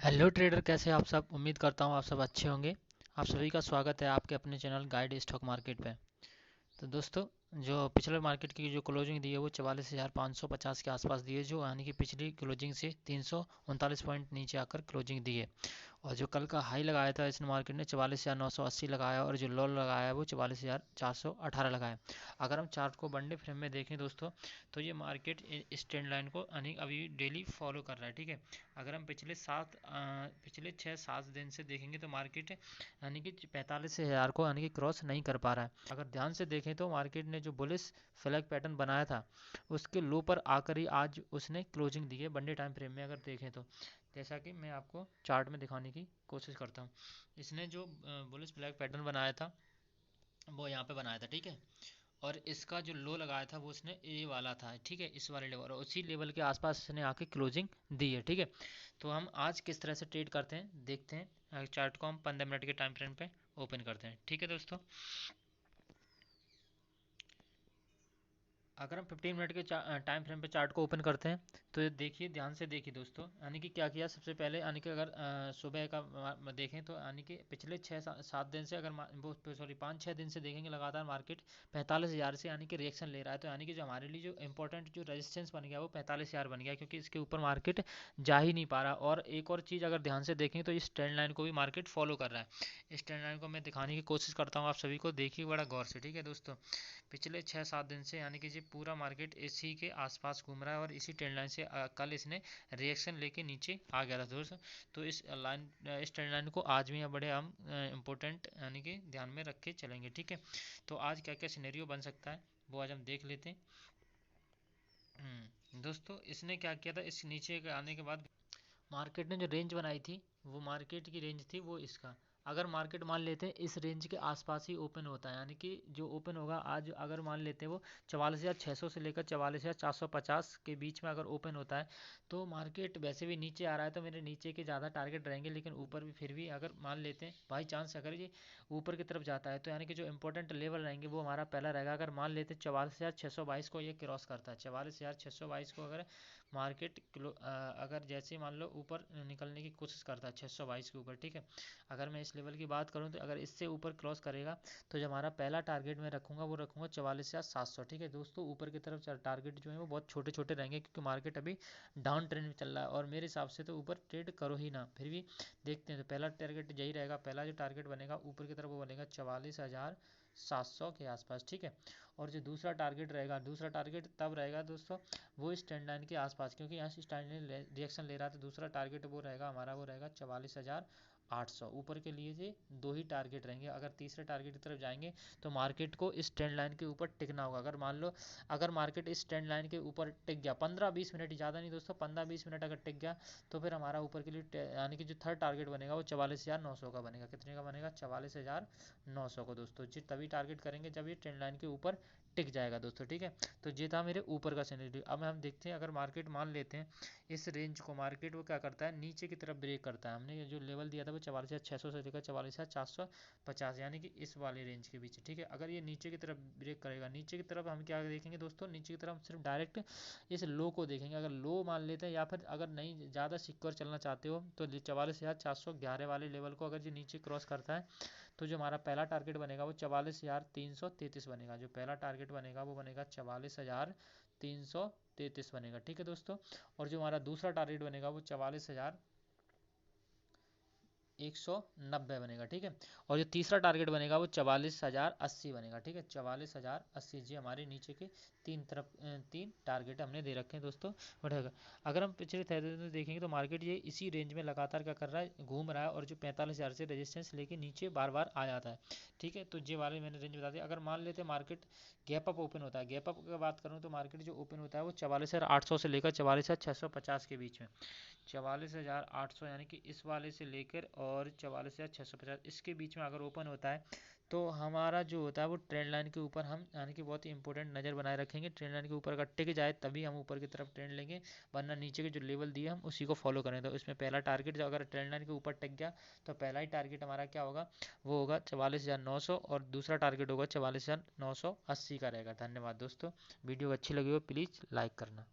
Hello trader, कैसे हैं आप सब। उम्मीद करता हूँ आप सब अच्छे होंगे। आप सभी का स्वागत है आपके अपने चैनल गाइड स्टॉक मार्केट पे। तो दोस्तों, जो पिछले मार्केट की जो क्लोजिंग दी है वो 44,550 के आसपास दी है, जो यानी कि पिछली क्लोजिंग से 339 पॉइंट नीचे आकर क्लोजिंग दी है। और जो कल का हाई लगाया था इसने मार्केट ने 44,980 लगाया, और जो लो लगाया है वो 44,418 लगाया। अगर हम चार्ट को बंडे फ्रेम में देखें दोस्तों, तो ये मार्केट इस ट्रेंड लाइन को अभी डेली फॉलो कर रहा है। ठीक है, अगर हम पिछले 6-7 दिन से देखेंगे तो मार्केट यानी कि 45,000 को यानी कि क्रॉस नहीं कर पा रहा है। अगर ध्यान से देखें तो मार्केट ने जो बुलिश फ्लैग पैटर्न बनाया था उसके लो पर आकर ही आज उसने क्लोजिंग दी है बंडे टाइम फ्रेम में अगर देखें तो। जैसा कि मैं आपको चार्ट में दिखाने की कोशिश करता हूँ, इसने जो बुलिश फ्लैग पैटर्न बनाया था वो यहाँ पे बनाया था। ठीक है, और इसका जो लो लगाया था वो उसने ए वाला था। ठीक है, इस वाले लेवल और उसी लेवल के आसपास इसने आके क्लोजिंग दी है। ठीक है, तो हम आज किस तरह से ट्रेड करते हैं देखते हैं। चार्ट को हम 15 मिनट के टाइम फ्रेम पे ओपन करते हैं। ठीक है दोस्तों, अगर हम 15 मिनट के टाइम फ्रेम पे चार्ट को ओपन करते हैं तो ये देखिए, ध्यान से देखिए दोस्तों, यानी कि क्या किया सबसे पहले। यानी कि अगर सुबह का देखें तो यानी कि पिछले 6-7 दिन से, अगर वो सॉरी 5-6 दिन से देखेंगे लगातार मार्केट 45,000 से यानी कि रिएक्शन ले रहा है। तो यानी कि जो हमारे लिए जो इंपॉर्टेंट जो रेजिस्टेंस बन गया वो 45,000 बन गया, क्योंकि इसके ऊपर मार्केट जा ही नहीं पा रहा। और एक और चीज़ अगर ध्यान से देखें तो इस ट्रेंड लाइन को भी मार्केट फॉलो कर रहा है। इस ट्रेंड लाइन को मैं दिखाने की कोशिश करता हूँ आप सभी को, देखिए बड़ा गौर से। ठीक है दोस्तों, पिछले 6-7 दिन से यानी कि जी पूरा मार्केट इसी के आसपास घूम रहा है, और इसी ट्रेंड लाइन से कल इसने रिएक्शन लेके नीचे आ गया था दोस्तों। तो इस ट्रेंड लाइन को आज भी बड़े हम इम्पोर्टेंट यानी कि ध्यान में रख के चलेंगे। ठीक है, तो आज क्या क्या सिनेरियो बन सकता है वो आज हम देख लेते हैं। दोस्तों, इसने क्या किया था, इस नीचे आने के बाद मार्केट ने जो रेंज बनाई थी वो मार्केट की रेंज थी वो इसका। अगर मार्केट मान लेते हैं इस रेंज के आसपास ही ओपन होता है, यानी कि जो ओपन होगा आज, अगर मान लेते हैं वो 44,600 से लेकर 44,450 के बीच में अगर ओपन होता है, तो मार्केट वैसे भी नीचे आ रहा है तो मेरे नीचे के ज़्यादा टारगेट रहेंगे। लेकिन ऊपर भी फिर भी अगर मान लेते हैं बाई चांस अगर ये ऊपर की तरफ जाता है, तो यानी कि जो इंपॉर्टेंट लेवल रहेंगे वो हमारा पहला रहेगा। अगर मान लेते हैं 44,622 को ये क्रॉस करता है, 44,622 को अगर मार्केट अगर जैसे मान लो ऊपर निकलने की कोशिश करता है 622 के ऊपर। ठीक है, अगर मैं इस लेवल की बात करूं तो अगर इससे ऊपर क्रॉस करेगा तो जो हमारा पहला टारगेट मैं रखूंगा वो रखूंगा 44,700। ठीक है दोस्तों, ऊपर की तरफ टारगेट जो है वो बहुत छोटे छोटे रहेंगे, क्योंकि मार्केट अभी डाउन ट्रेंड में चल रहा है, और मेरे हिसाब से तो ऊपर ट्रेड करो ही ना। फिर भी देखते हैं, तो पहला टारगेट यही रहेगा। पहला जो टारगेट बनेगा ऊपर की तरफ वो बनेगा 44,700 के आसपास। ठीक है, और जो दूसरा टारगेट रहेगा, दूसरा टारगेट तब रहेगा दोस्तों वो इस ट्रेंड लाइन के आसपास, क्योंकि यहाँ से इस ट्रेंड लाइन रिएक्शन ले रहा था। दूसरा टारगेट वो रहेगा हमारा, वो रहेगा 44,800। ऊपर के लिए ये दो ही टारगेट रहेंगे। अगर तीसरे टारगेट की तरफ जाएंगे तो मार्केट को इस ट्रेंड लाइन के ऊपर टिकना होगा। अगर मान लो अगर मार्केट इस ट्रेंड लाइन के ऊपर टिक गया 15-20 मिनट, ज़्यादा नहीं दोस्तों, 15-20 मिनट अगर टिक गया, तो फिर हमारा ऊपर के लिए यानी कि जो थर्ड टारगेट बनेगा वो 44,900 का बनेगा। कितने का बनेगा? 44,900 को दोस्तों। जी तभी टारगेट करेंगे जब ये ट्रेंड लाइन के ऊपर टिक जाएगा दोस्तों। ठीक है, तो ये था मेरे ऊपर का सिनेरियो। अब हम देखते हैं, अगर मार्केट मान लेते हैं इस रेंज को, मार्केट वो क्या करता है, नीचे की तरफ ब्रेक करता है। हमने ये जो लेवल दिया था वो 44,600 से लेकर 44,450 यानी कि इस वाले रेंज के बीच। ठीक है, अगर ये नीचे की तरफ ब्रेक करेगा, नीचे की तरफ हम क्या देखेंगे दोस्तों, नीचे की तरफ हम सिर्फ डायरेक्ट इस लो को देखेंगे। अगर लो मान लेते हैं, या फिर अगर नहीं ज़्यादा सिक्योर चलना चाहते हो तो 44,411 वाले लेवल को अगर ये नीचे क्रॉस करता है, तो जो हमारा पहला टारगेट बनेगा वो 44,333 बनेगा। जो पहला टारगेट बनेगा वो बनेगा 44,333 बनेगा। ठीक है दोस्तों, और जो हमारा दूसरा टारगेट बनेगा वो 44,190 बनेगा। ठीक है, और जो तीसरा टारगेट बनेगा वो 44,080 बनेगा। ठीक है, 44,080 जी हमारे नीचे के तीन टारगेट हमने दे रखे हैं दोस्तों। बढ़ेगा, अगर हम पिछले 3 दिन में देखेंगे तो मार्केट ये इसी रेंज में लगातार क्या कर रहा है, घूम रहा है, और जो 45,000 से रेजिस्टेंस लेके नीचे बार बार आ जाता है। ठीक है, तो ये वाले मैंने रेंज बता दिया। अगर मान लेते हैं मार्केट गैप अप ओपन होता है, गैप अप की बात करूँ तो मार्केट जो ओपन होता है वो 44,800 से लेकर 44,650 के बीच में। 44,800 यानी कि इस वाले से लेकर और 44,650 इसके बीच में अगर ओपन होता है, तो हमारा जो होता है वो ट्रेंड लाइन के ऊपर हम यानी कि बहुत ही इंपॉर्टेंट नज़र बनाए रखेंगे। ट्रेंड लाइन के ऊपर अगर टिक जाए तभी हम ऊपर की तरफ ट्रेंड लेंगे, वरना नीचे के जो लेवल दिए हम उसी को फॉलो करें। तो इसमें पहला टारगेट जो अगर ट्रेंड लाइन के ऊपर टिक गया तो पहला ही टारगेट हमारा क्या होगा, वो होगा 44,900, और दूसरा टारगेट होगा 44,980 का रहेगा। धन्यवाद दोस्तों, वीडियो अच्छी लगी हो प्लीज़ लाइक करना।